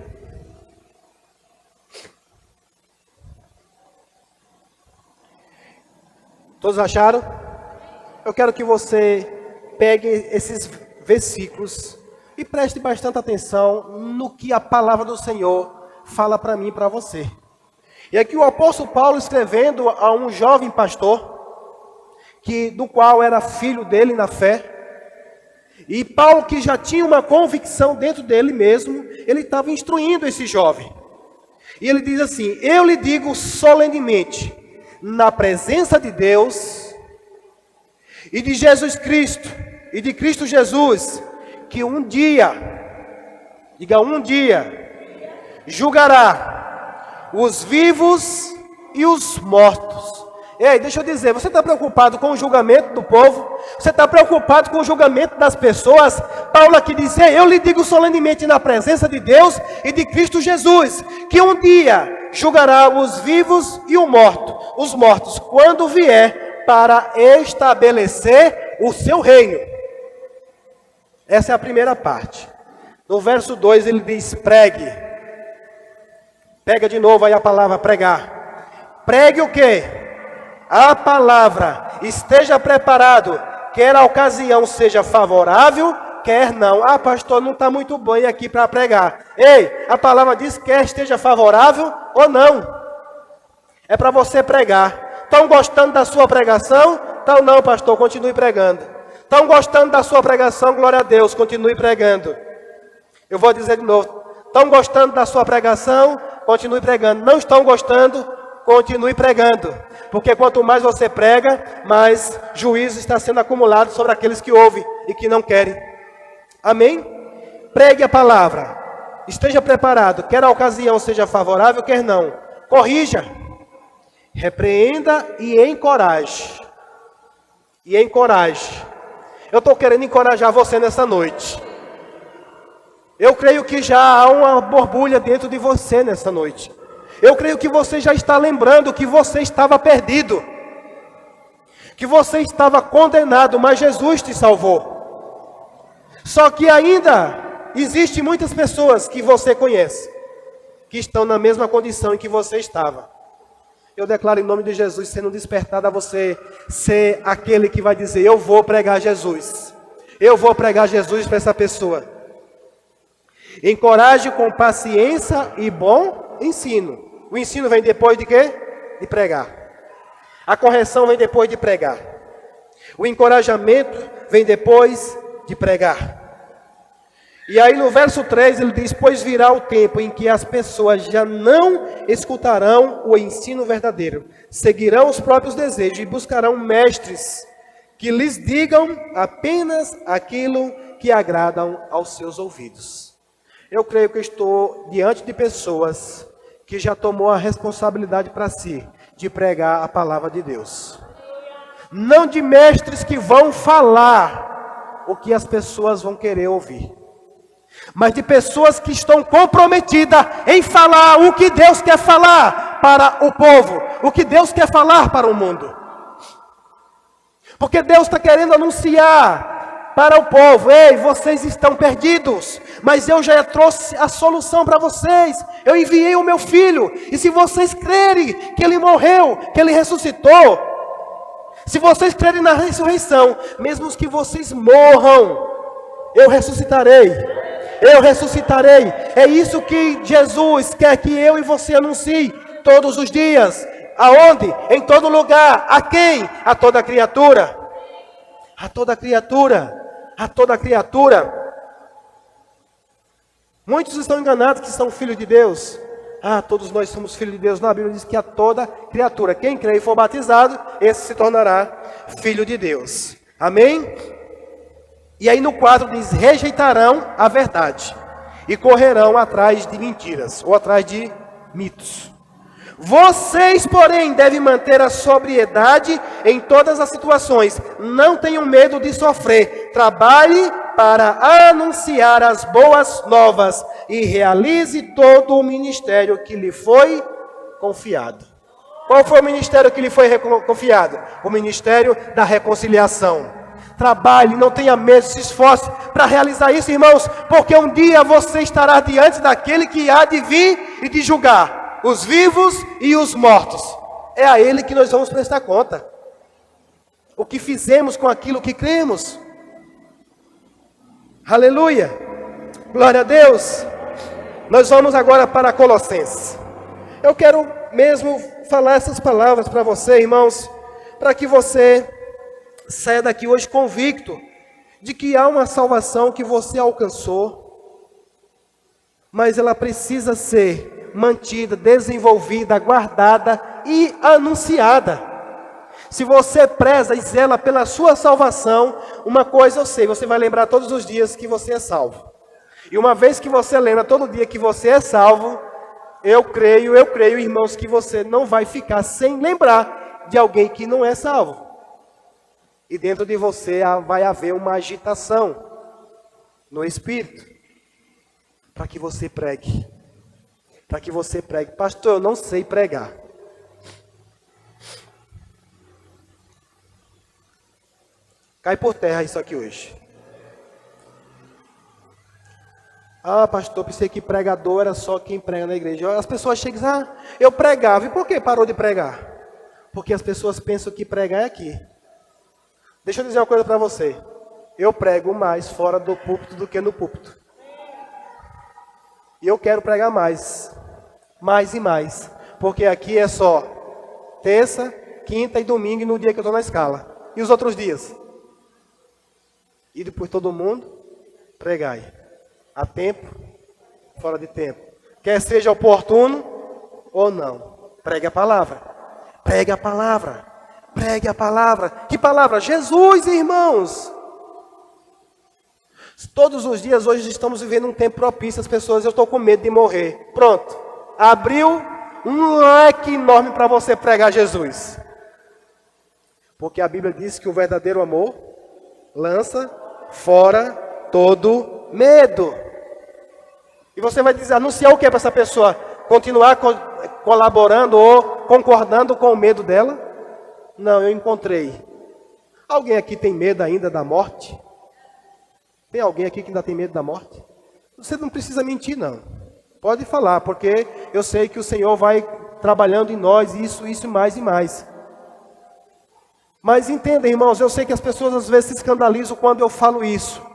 Todos acharam? Eu quero que você pegue esses versículos E preste bastante atenção no que a palavra do Senhor fala para mim e para você. E aqui o apóstolo Paulo escrevendo a um jovem pastor, do qual era filho dele na fé. E Paulo, que já tinha uma convicção dentro dele mesmo, ele estava instruindo esse jovem. E ele diz assim: eu lhe digo solenemente, na presença de Deus e de Jesus Cristo, e de Cristo Jesus, que um dia, diga um dia, julgará os vivos e os mortos. Ei, deixa eu dizer, você está preocupado com o julgamento do povo? Você está preocupado com o julgamento das pessoas? Paulo aqui diz: eu lhe digo solenemente na presença de Deus e de Cristo Jesus, que um dia julgará os vivos e os mortos, quando vier para estabelecer o seu reino. Essa é a primeira parte. No verso 2 ele diz: pregue. Pega de novo aí a palavra pregar. Pregue o quê? A palavra. Esteja preparado, quer a ocasião seja favorável, quer não. Ah, pastor, não está muito bem aqui para pregar. Ei, a palavra diz quer esteja favorável ou não. É para você pregar. Estão gostando da sua pregação? Então não, pastor, continue pregando. Estão gostando da sua pregação? Glória a Deus, continue pregando. Eu vou dizer de novo. Estão gostando da sua pregação? Continue pregando. Não estão gostando? Continue pregando, porque quanto mais você prega, mais juízo está sendo acumulado sobre aqueles que ouvem e que não querem. Amém? Pregue a palavra, esteja preparado, quer a ocasião seja favorável, quer não. Corrija, repreenda e encoraje. Eu estou querendo encorajar você nessa noite. Eu creio que já há uma borbulha dentro de você nessa noite. Eu creio que você já está lembrando que você estava perdido, que você estava condenado, mas Jesus te salvou. Só que ainda existem muitas pessoas que você conhece, que estão na mesma condição em que você estava. Eu declaro em nome de Jesus, sendo despertado a você ser aquele que vai dizer: eu vou pregar Jesus. Eu vou pregar Jesus para essa pessoa. Encoraje com paciência e bom ensino. O ensino vem depois de quê? De pregar. A correção vem depois de pregar. O encorajamento vem depois de pregar. E aí no verso 3 ele diz: pois virá o tempo em que as pessoas já não escutarão o ensino verdadeiro, seguirão os próprios desejos e buscarão mestres que lhes digam apenas aquilo que agradam aos seus ouvidos. Eu creio que estou diante de pessoas que já tomou a responsabilidade para si de pregar a palavra de Deus. Não de mestres que vão falar o que as pessoas vão querer ouvir, mas de pessoas que estão comprometidas em falar o que Deus quer falar para o povo, o que Deus quer falar para o mundo. Porque Deus está querendo anunciar para o povo: ei, vocês estão perdidos, mas eu já trouxe a solução para vocês. Eu enviei o meu filho, e se vocês crerem que ele morreu, que ele ressuscitou, se vocês crerem na ressurreição, mesmo que vocês morram, eu ressuscitarei. Eu ressuscitarei. É isso que Jesus quer que eu e você anuncie todos os dias. Aonde? Em todo lugar. A quem? A toda criatura. A toda criatura. A toda criatura. Muitos estão enganados que são filhos de Deus. Ah, todos nós somos filhos de Deus. Na Bíblia diz que a toda criatura. Quem crê e for batizado, esse se tornará filho de Deus. Amém? E aí no 4 diz: rejeitarão a verdade e correrão atrás de mentiras, ou atrás de mitos. Vocês, porém, devem manter a sobriedade em todas as situações. Não tenham medo de sofrer. Trabalhe para anunciar as boas novas e realize todo o ministério que lhe foi confiado. Qual foi o ministério que lhe foi confiado? O ministério da reconciliação. Trabalhe, não tenha medo, se esforce para realizar isso, irmãos, porque um dia você estará diante daquele que há de vir e de julgar os vivos e os mortos. É a ele que nós vamos prestar conta. O que fizemos com aquilo que cremos. Aleluia. Glória a Deus. Nós vamos agora para Colossenses. Eu quero mesmo falar essas palavras para você, irmãos, para que você saia daqui hoje convicto de que há uma salvação que você alcançou, mas ela precisa ser mantida, desenvolvida, guardada e anunciada. Se você preza e zela pela sua salvação, uma coisa eu sei, você vai lembrar todos os dias que você é salvo. E uma vez que você lembra todo dia que você é salvo, eu creio, irmãos, que você não vai ficar sem lembrar de alguém que não é salvo. E dentro de você vai haver uma agitação no Espírito, para que você pregue. Para que você pregue. Pastor, eu não sei pregar. Cai por terra isso aqui hoje. Ah, pastor, pensei que pregador era só quem prega na igreja. As pessoas chegam e dizem, eu pregava. E por que parou de pregar? Porque as pessoas pensam que pregar é aqui. Deixa eu dizer uma coisa para você. Eu prego mais fora do púlpito do que no púlpito. E eu quero pregar mais. Mais e mais. Porque aqui é só terça, quinta e domingo e no dia que eu estou na escala. E os outros dias? E depois todo mundo, pregai. Há tempo, fora de tempo. Quer seja oportuno ou não. Pregue a palavra. Pregue a palavra. Pregue a palavra. Que palavra? Jesus, irmãos. Todos os dias, hoje estamos vivendo um tempo propício. As pessoas, eu estou com medo de morrer. Pronto. Abriu um leque enorme para você pregar Jesus. Porque a Bíblia diz que o verdadeiro amor lança fora todo medo. E você vai dizer, anunciar o que para essa pessoa? Continuar colaborando ou concordando com o medo dela? Não, eu encontrei. Alguém aqui tem medo ainda da morte? Tem alguém aqui que ainda tem medo da morte? Você não precisa mentir, não. Pode falar, porque eu sei que o Senhor vai trabalhando em nós, isso mais e mais. Mas entenda, irmãos, eu sei que as pessoas às vezes se escandalizam quando eu falo isso.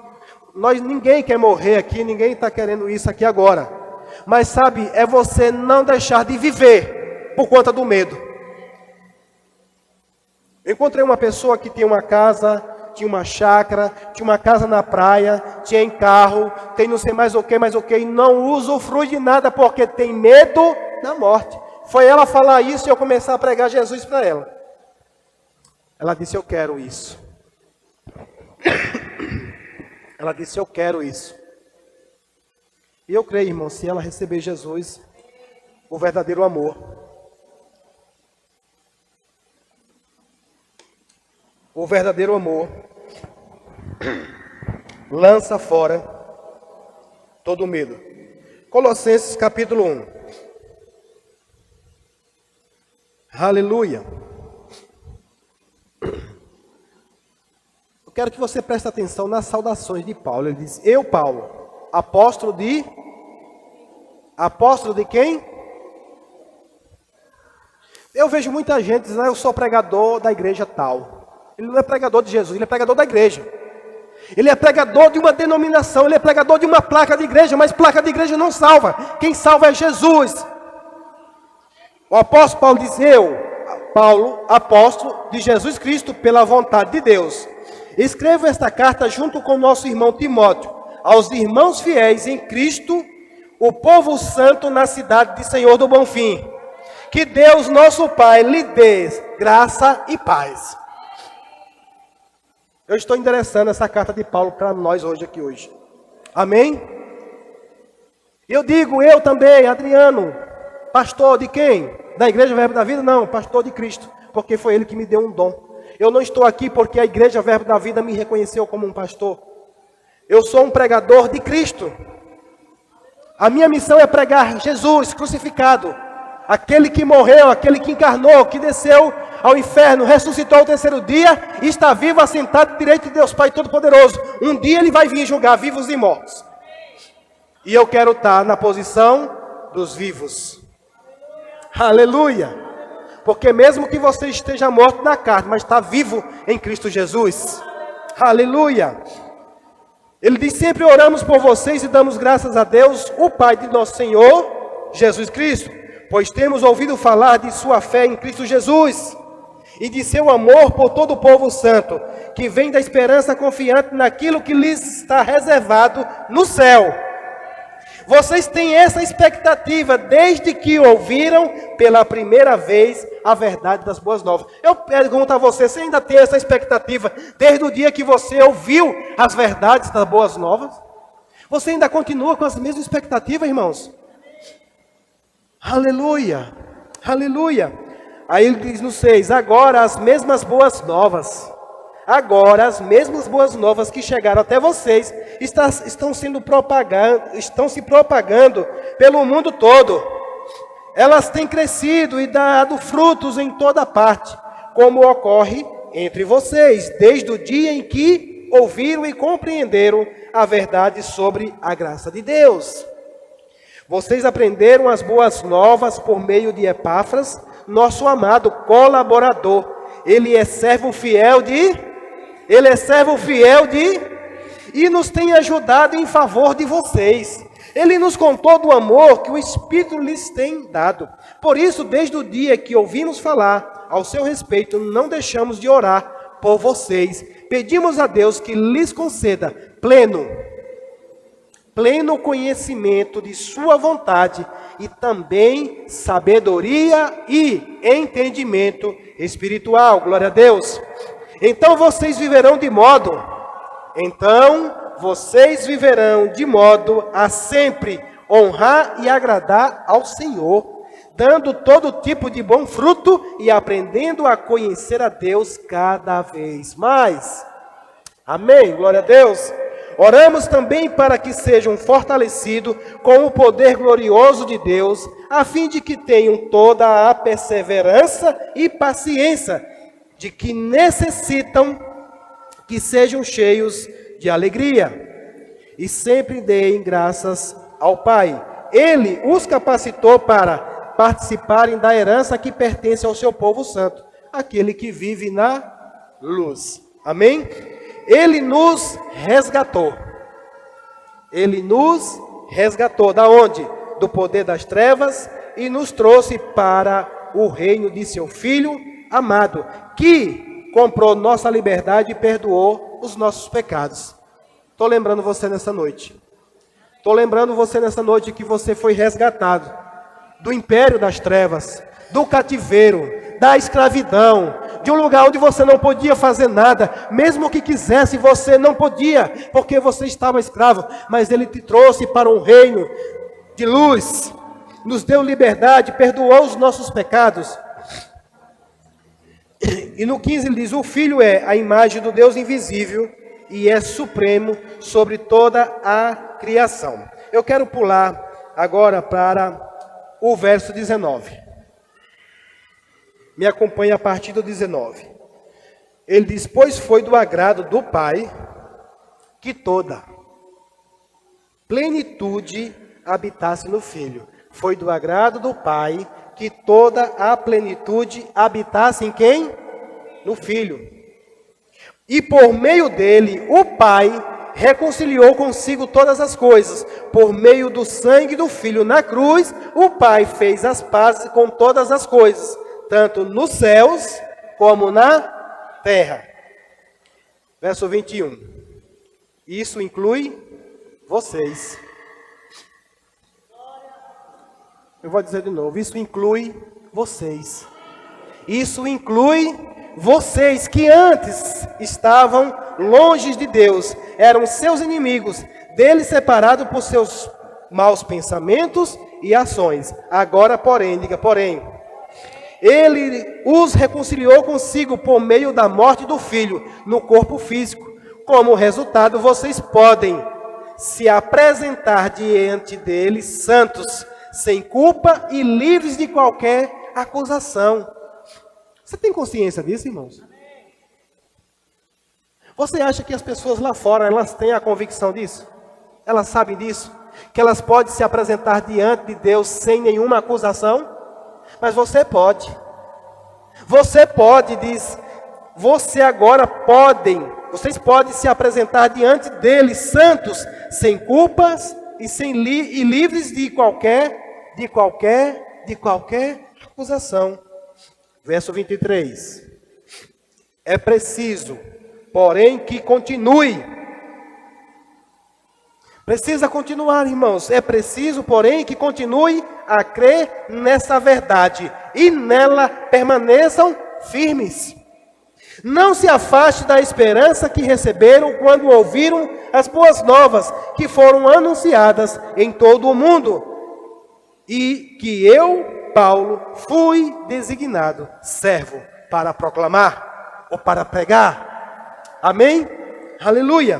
Ninguém quer morrer aqui, ninguém está querendo isso aqui agora. Mas sabe, é você não deixar de viver por conta do medo. Eu encontrei uma pessoa que tinha uma casa, tinha uma chácara, tinha uma casa na praia, tinha em carro, tem não sei mais o que, e não usufrui de nada porque tem medo da morte. Foi ela falar isso e eu começar a pregar Jesus para ela. Ela disse, eu quero isso. Ela disse, eu quero isso. E eu creio, irmão, se ela receber Jesus, o verdadeiro amor, lança fora todo medo. Colossenses capítulo 1. Aleluia. Eu quero que você preste atenção nas saudações de Paulo. Ele diz, eu, Paulo, apóstolo de quem? Eu vejo muita gente dizendo, eu sou pregador da igreja tal. Ele não é pregador de Jesus, ele é pregador da igreja. Ele é pregador de uma denominação, ele é pregador de uma placa de igreja, mas placa de igreja não salva. Quem salva é Jesus. O apóstolo Paulo diz, eu, Paulo, apóstolo de Jesus Cristo, pela vontade de Deus. Escrevo esta carta junto com nosso irmão Timóteo, aos irmãos fiéis em Cristo, o povo santo na cidade de Senhor do Bonfim. Que Deus, nosso Pai, lhe dê graça e paz. Eu estou endereçando essa carta de Paulo para nós hoje. Amém? Eu digo, eu também, Adriano, pastor de quem? Da Igreja Verbo da Vida? Não, pastor de Cristo, porque foi Ele que me deu um dom. Eu não estou aqui porque a Igreja Verbo da Vida me reconheceu como um pastor. Eu sou um pregador de Cristo. A minha missão é pregar Jesus crucificado. Aquele que morreu, aquele que encarnou, que desceu ao inferno, ressuscitou ao terceiro dia e está vivo, assentado à direita de Deus Pai Todo-Poderoso. Um dia Ele vai vir julgar vivos e mortos. E eu quero estar na posição dos vivos. Aleluia! Porque mesmo que você esteja morto na carne, mas está vivo em Cristo Jesus. Aleluia! Ele diz: sempre oramos por vocês e damos graças a Deus, o Pai de nosso Senhor Jesus Cristo, pois temos ouvido falar de sua fé em Cristo Jesus e de seu amor por todo o povo santo, que vem da esperança confiante naquilo que lhes está reservado no céu. Vocês têm essa expectativa desde que ouviram pela primeira vez a verdade das boas novas. Eu pergunto a você, você ainda tem essa expectativa desde o dia que você ouviu as verdades das boas novas? Você ainda continua com as mesmas expectativas, irmãos? Aleluia, aleluia. Aí ele diz no 6, agora as mesmas boas novas que chegaram até vocês estão se propagando pelo mundo todo. Elas têm crescido e dado frutos em toda parte, como ocorre entre vocês, desde o dia em que ouviram e compreenderam a verdade sobre a graça de Deus. Vocês aprenderam as boas novas por meio de Epáfras, nosso amado colaborador. Ele é servo fiel e nos tem ajudado em favor de vocês. Ele nos contou do amor que o Espírito lhes tem dado. Por isso, desde o dia que ouvimos falar ao seu respeito, não deixamos de orar por vocês. Pedimos a Deus que lhes conceda pleno conhecimento de sua vontade e também sabedoria e entendimento espiritual. Glória a Deus. Então vocês viverão de modo a sempre honrar e agradar ao Senhor, dando todo tipo de bom fruto e aprendendo a conhecer a Deus cada vez mais. Amém, glória a Deus. Oramos também para que sejam fortalecidos com o poder glorioso de Deus, a fim de que tenham toda a perseverança e paciência de que necessitam, que sejam cheios de alegria e sempre deem graças ao Pai. Ele os capacitou para participarem da herança que pertence ao seu povo santo, aquele que vive na luz. Amém? Ele nos resgatou. Da onde? Do poder das trevas e nos trouxe para o reino de seu Filho amado, que comprou nossa liberdade e perdoou os nossos pecados. Estou lembrando você nessa noite. Que você foi resgatado do império das trevas, do cativeiro, da escravidão, de um lugar onde você não podia fazer nada, mesmo que quisesse, você não podia, porque você estava escravo, mas Ele te trouxe para um reino de luz, nos deu liberdade, perdoou os nossos pecados. E no 15 ele diz, o Filho é a imagem do Deus invisível e é supremo sobre toda a criação. Eu quero pular agora para o verso 19. Me acompanhe a partir do 19. Ele diz, pois foi do agrado do Pai que toda plenitude habitasse no Filho. Foi do agrado do Pai que toda a plenitude habitasse em quem? No Filho. E por meio dele, o Pai reconciliou consigo todas as coisas. Por meio do sangue do Filho na cruz, o Pai fez as pazes com todas as coisas, tanto nos céus como na terra. Verso 21. Isso inclui vocês. Eu vou dizer de novo, isso inclui vocês. Isso inclui vocês que antes estavam longe de Deus, eram seus inimigos, dele separados por seus maus pensamentos e ações. Agora, porém, diga porém, Ele os reconciliou consigo por meio da morte do Filho no corpo físico. Como resultado, vocês podem se apresentar diante dele santos, sem culpa e livres de qualquer acusação. Você tem consciência disso, irmãos? Você acha que as pessoas lá fora, elas têm a convicção disso? Elas sabem disso? Que elas podem se apresentar diante de Deus sem nenhuma acusação? Mas você pode. Você pode, diz, você agora podem vocês podem se apresentar diante dele santos, sem culpas e livres de qualquer acusação. Verso 23. É preciso, porém, que continue. Precisa continuar, irmãos. É preciso, porém, que continue a crer nessa verdade e nela permaneçam firmes. Não se afaste da esperança que receberam quando ouviram as boas novas que foram anunciadas em todo o mundo, e que eu, Paulo, fui designado servo para proclamar ou para pregar. Amém? Aleluia!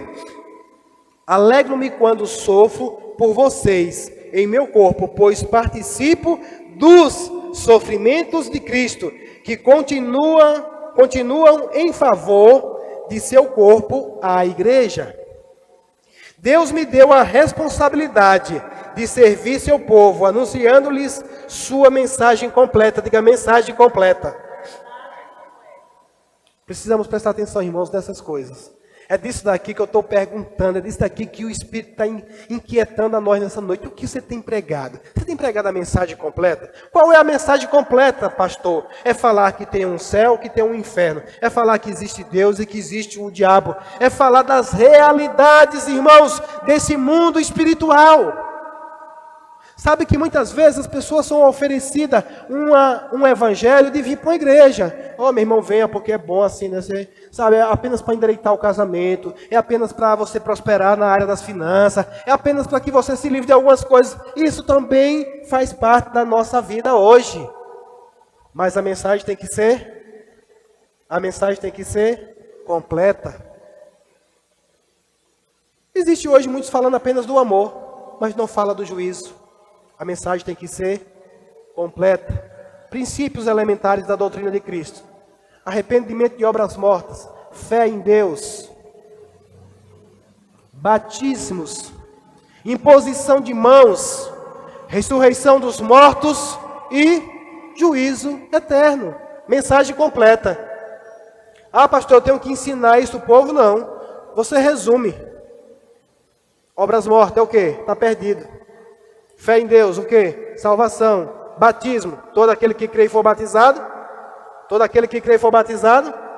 Alegro-me quando sofro por vocês em meu corpo, pois participo dos sofrimentos de Cristo, que continuam em favor de seu corpo, a igreja. Deus me deu a responsabilidade de servir seu povo, anunciando-lhes sua mensagem completa. Diga, mensagem completa. Precisamos prestar atenção, irmãos, nessas coisas. É disso daqui que eu estou perguntando, é disso daqui que o Espírito está inquietando a nós nessa noite. O que você tem pregado? Você tem pregado a mensagem completa? Qual é a mensagem completa, pastor? É falar que tem um céu, que tem um inferno. É falar que existe Deus e que existe o diabo. É falar das realidades, irmãos, desse mundo espiritual. Sabe que muitas vezes as pessoas são oferecidas um evangelho de vir para uma igreja. Meu irmão, venha porque é bom assim, né? Você, sabe, é apenas para endireitar o casamento, é apenas para você prosperar na área das finanças, é apenas para que você se livre de algumas coisas. Isso também faz parte da nossa vida hoje. Mas a mensagem tem que ser completa. Existe hoje muitos falando apenas do amor, mas não fala do juízo. A mensagem tem que ser completa. Princípios elementares da doutrina de Cristo: arrependimento de obras mortas, fé em Deus, batismos, imposição de mãos, ressurreição dos mortos e juízo eterno. Mensagem completa. Ah, pastor, eu tenho que ensinar isso ao povo? Não. Você resume. Obras mortas é o quê? Está perdido. Fé em Deus, o quê? Salvação. Batismo, todo aquele que crê e for batizado,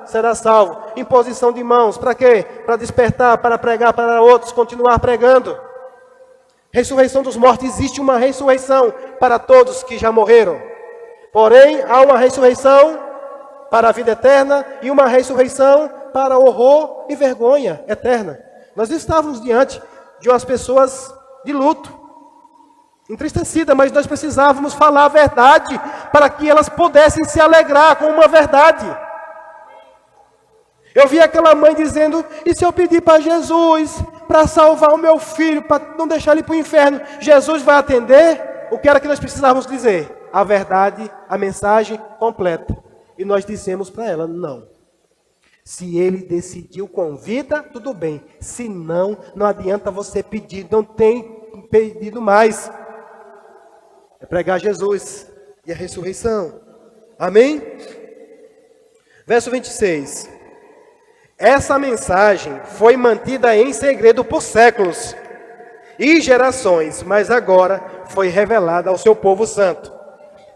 será salvo. Imposição de mãos, para quê? Para despertar, para pregar para outros, continuar pregando. Ressurreição dos mortos, existe uma ressurreição para todos que já morreram. Porém, há uma ressurreição para a vida eterna e uma ressurreição para horror e vergonha eterna. Nós estávamos diante de umas pessoas de luto, entristecida, mas nós precisávamos falar a verdade para que elas pudessem se alegrar com uma verdade. Eu vi aquela mãe dizendo: e se eu pedir para Jesus para salvar o meu filho, para não deixar ele para o inferno, Jesus vai atender? O que era que nós precisávamos dizer? A verdade, a mensagem completa. E nós dissemos para ela: não. Se ele decidiu com vida, tudo bem. Se não, não adianta você pedir, não tem pedido mais. É pregar Jesus e a ressurreição. Amém? Verso 26. Essa mensagem foi mantida em segredo por séculos e gerações, mas agora foi revelada ao seu povo santo.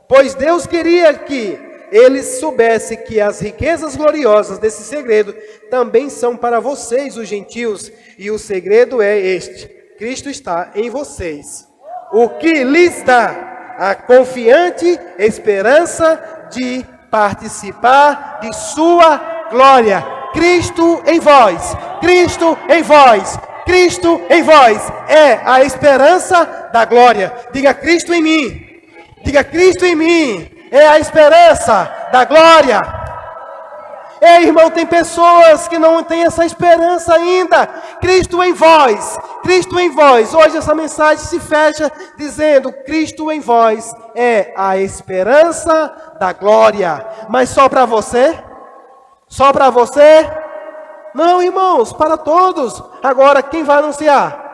Pois Deus queria que eles soubessem que as riquezas gloriosas desse segredo também são para vocês, os gentios, e o segredo é este: Cristo está em vocês, o que lhes dá a confiante esperança de participar de sua glória. Cristo em vós, Cristo em vós, Cristo em vós é a esperança da glória. Diga: Cristo em mim. Diga: Cristo em mim é a esperança da glória. Ei, irmão, tem pessoas que não têm essa esperança ainda. Cristo em vós, Cristo em vós. Hoje essa mensagem se fecha dizendo: Cristo em vós é a esperança da glória. Mas só para você? Só para você? Não, irmãos, para todos. Agora, quem vai anunciar?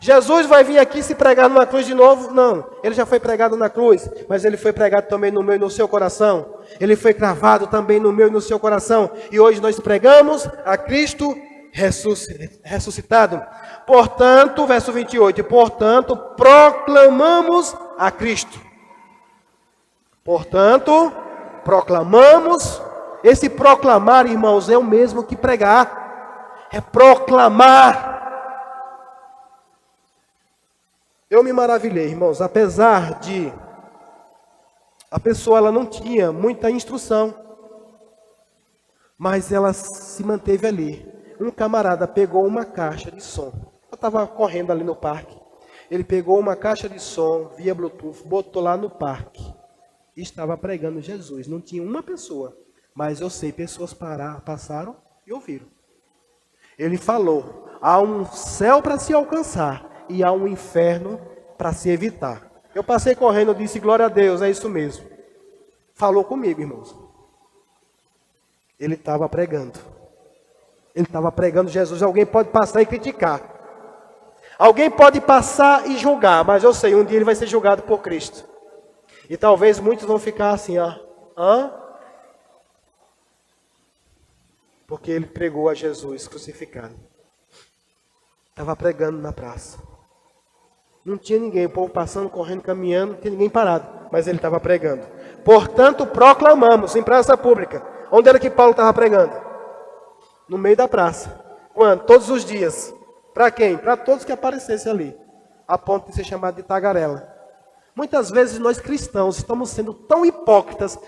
Jesus vai vir aqui se pregar numa cruz de novo? Não, ele já foi pregado na cruz, mas ele foi pregado também no meu e no seu coração. Ele foi cravado também no meu e no seu coração. E hoje nós pregamos a Cristo ressuscitado. Portanto, verso 28, portanto, proclamamos a Cristo. Portanto, proclamamos. Esse proclamar, irmãos, é o mesmo que pregar. É proclamar. Eu me maravilhei, irmãos, apesar de a pessoa ela não tinha muita instrução, mas ela se manteve ali. Um camarada pegou uma caixa de som. Eu estava correndo ali no parque. Ele pegou uma caixa de som via Bluetooth, botou lá no parque. E estava pregando Jesus. Não tinha uma pessoa, mas eu sei, pessoas passaram e ouviram. Ele falou, há um céu para se alcançar e há um inferno para se evitar. Eu passei correndo, disse, glória a Deus, é isso mesmo. Falou comigo, irmãos. Ele estava pregando. Ele estava pregando Jesus. Alguém pode passar e criticar. Alguém pode passar e julgar, mas eu sei, um dia ele vai ser julgado por Cristo. E talvez muitos vão ficar assim, ó. Hã? Porque ele pregou a Jesus crucificado. Estava pregando na praça. Não tinha ninguém, o povo passando, correndo, caminhando, não tinha ninguém parado. Mas ele estava pregando. Portanto, proclamamos em praça pública. Onde era que Paulo estava pregando? No meio da praça. Quando? Todos os dias. Para quem? Para todos que aparecessem ali. A ponto de ser chamado de tagarela. Muitas vezes nós cristãos estamos sendo tão hipócritas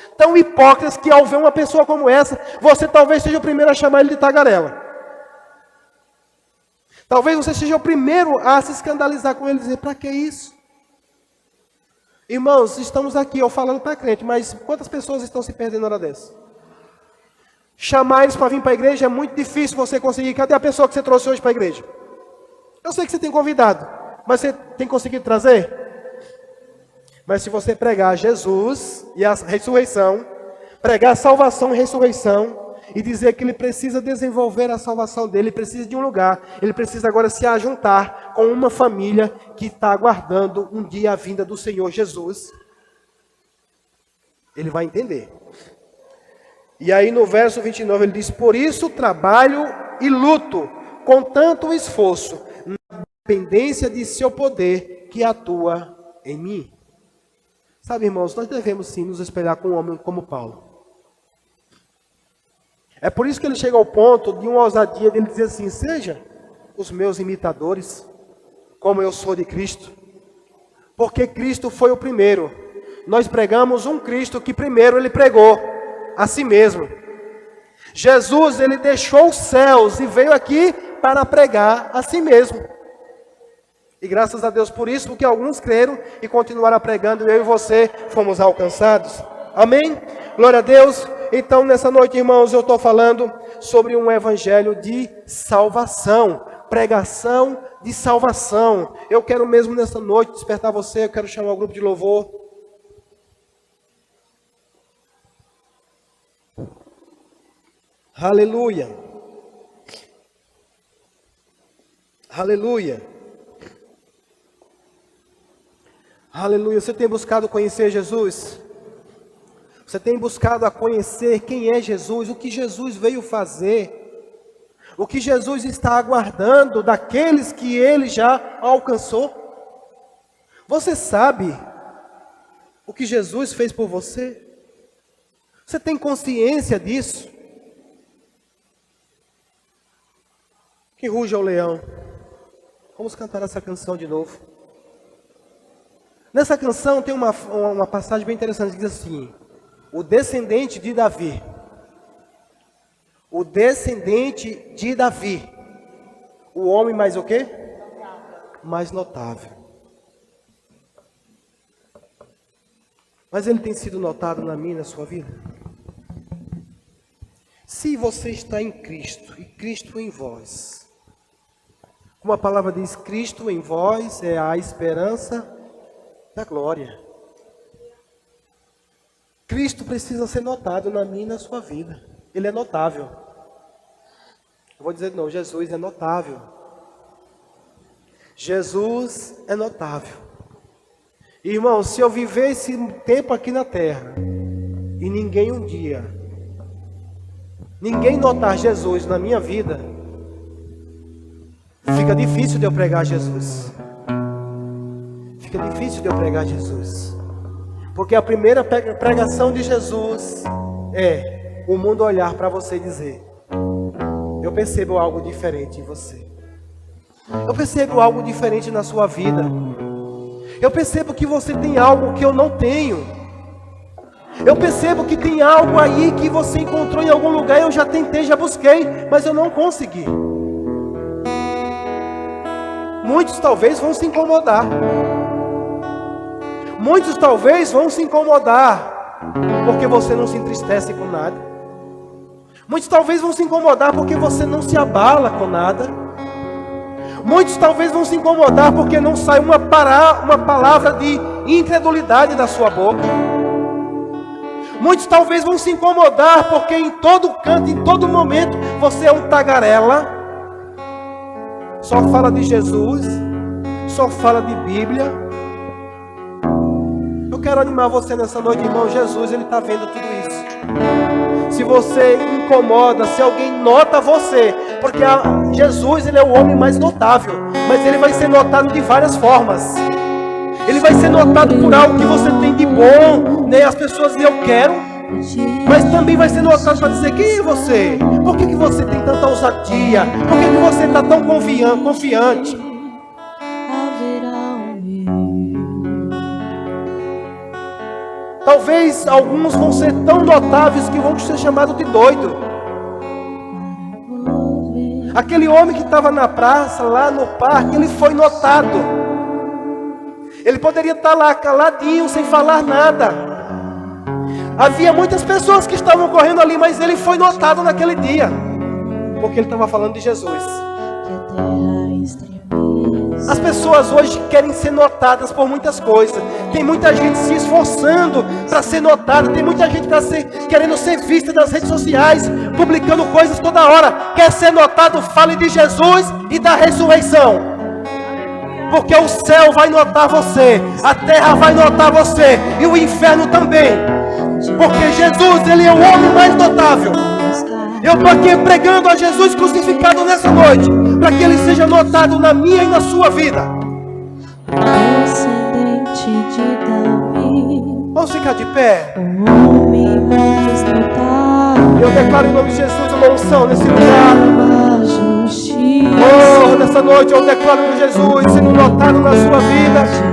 que ao ver uma pessoa como essa, você talvez seja o primeiro a chamar ele de tagarela. Talvez você seja o primeiro a se escandalizar com ele e dizer, para que isso? Irmãos, estamos aqui, eu falando para crente, mas quantas pessoas estão se perdendo na hora dessa? Chamar eles para vir para a igreja é muito difícil você conseguir. Cadê a pessoa que você trouxe hoje para a igreja? Eu sei que você tem convidado, mas você tem conseguido trazer? Mas se você pregar Jesus e a ressurreição, pregar a salvação e ressurreição, e dizer que ele precisa desenvolver a salvação dele, ele precisa de um lugar, ele precisa agora se ajuntar com uma família que está aguardando um dia a vinda do Senhor Jesus, ele vai entender. E aí no verso 29 ele diz, por isso trabalho e luto com tanto esforço, na dependência de seu poder que atua em mim. Sabe, irmãos, nós devemos sim nos espelhar com um homem como Paulo. É por isso que ele chega ao ponto de uma ousadia dele dizer assim, seja os meus imitadores, como eu sou de Cristo. Porque Cristo foi o primeiro. Nós pregamos um Cristo que primeiro ele pregou a si mesmo. Jesus, ele deixou os céus e veio aqui para pregar a si mesmo. E graças a Deus por isso, porque alguns creram e continuaram pregando, e eu e você fomos alcançados. Amém? Glória a Deus. Então, nessa noite, irmãos, eu estou falando sobre um evangelho de salvação. Pregação de salvação. Eu quero mesmo nessa noite despertar você, eu quero chamar o grupo de louvor. Aleluia. Aleluia. Aleluia. Você tem buscado conhecer Jesus? Você tem buscado a conhecer quem é Jesus, o que Jesus veio fazer, o que Jesus está aguardando daqueles que ele já alcançou? Você sabe o que Jesus fez por você? Você tem consciência disso? Que ruja o leão. Vamos cantar essa canção de novo. Nessa canção tem uma passagem bem interessante que diz assim: o descendente de Davi. O descendente de Davi. O homem mais o quê? Mais notável. Mas ele tem sido notado na minha e na sua vida? Se você está em Cristo e Cristo em vós, como a palavra diz, Cristo em vós é a esperança da glória. Cristo precisa ser notado na minha e na sua vida. Ele é notável. Eu vou dizer de novo, Jesus é notável. Jesus é notável. Irmão, se eu viver esse tempo aqui na terra, e ninguém notar Jesus na minha vida, fica difícil de eu pregar Jesus. Fica difícil de eu pregar Jesus. Porque a primeira pregação de Jesus é o mundo olhar para você e dizer: eu percebo algo diferente em você. Eu percebo algo diferente na sua vida. Eu percebo que você tem algo que eu não tenho. Eu percebo que tem algo aí que você encontrou em algum lugar. Eu já tentei, já busquei, mas eu não consegui. Muitos talvez vão se incomodar. Muitos talvez vão se incomodar porque você não se entristece com nada. Muitos talvez vão se incomodar porque você não se abala com nada. Muitos talvez vão se incomodar porque não sai uma palavra de incredulidade da sua boca. Muitos talvez vão se incomodar porque em todo canto, em todo momento, você é um tagarela. Só fala de Jesus, só fala de Bíblia. Eu quero animar você nessa noite, irmão. Jesus, Ele está vendo tudo isso. Se você incomoda, se alguém nota você, porque Jesus, Ele é o homem mais notável, mas Ele vai ser notado de várias formas. Ele vai ser notado por algo que você tem de bom, né? As pessoas dizem: eu quero. Mas também vai ser notado para dizer: quem é você? Por que você tem tanta ousadia? Por que você está tão confiante? Talvez alguns vão ser tão notáveis que vão ser chamados de doido. Aquele homem que estava na praça, lá no parque, ele foi notado. Ele poderia estar lá caladinho, sem falar nada. Havia muitas pessoas que estavam correndo ali, mas ele foi notado naquele dia, porque ele estava falando de Jesus. As pessoas hoje querem ser notadas por muitas coisas. Tem muita gente se esforçando para ser notada. Tem muita gente querendo ser vista nas redes sociais, publicando coisas toda hora. Quer ser notado? Fale de Jesus e da ressurreição. Porque o céu vai notar você, a terra vai notar você, e o inferno também. Porque Jesus, Ele é o homem mais notável. Eu estou aqui pregando a Jesus crucificado nessa noite, para que Ele seja notado na minha e na sua vida. Descendente de Davi, Vamos ficar de pé. o homem mais notável. Eu declaro em nome de Jesus uma unção nesse lugar. Justiça. Oh, nessa noite eu declaro em Jesus sendo notado na sua vida.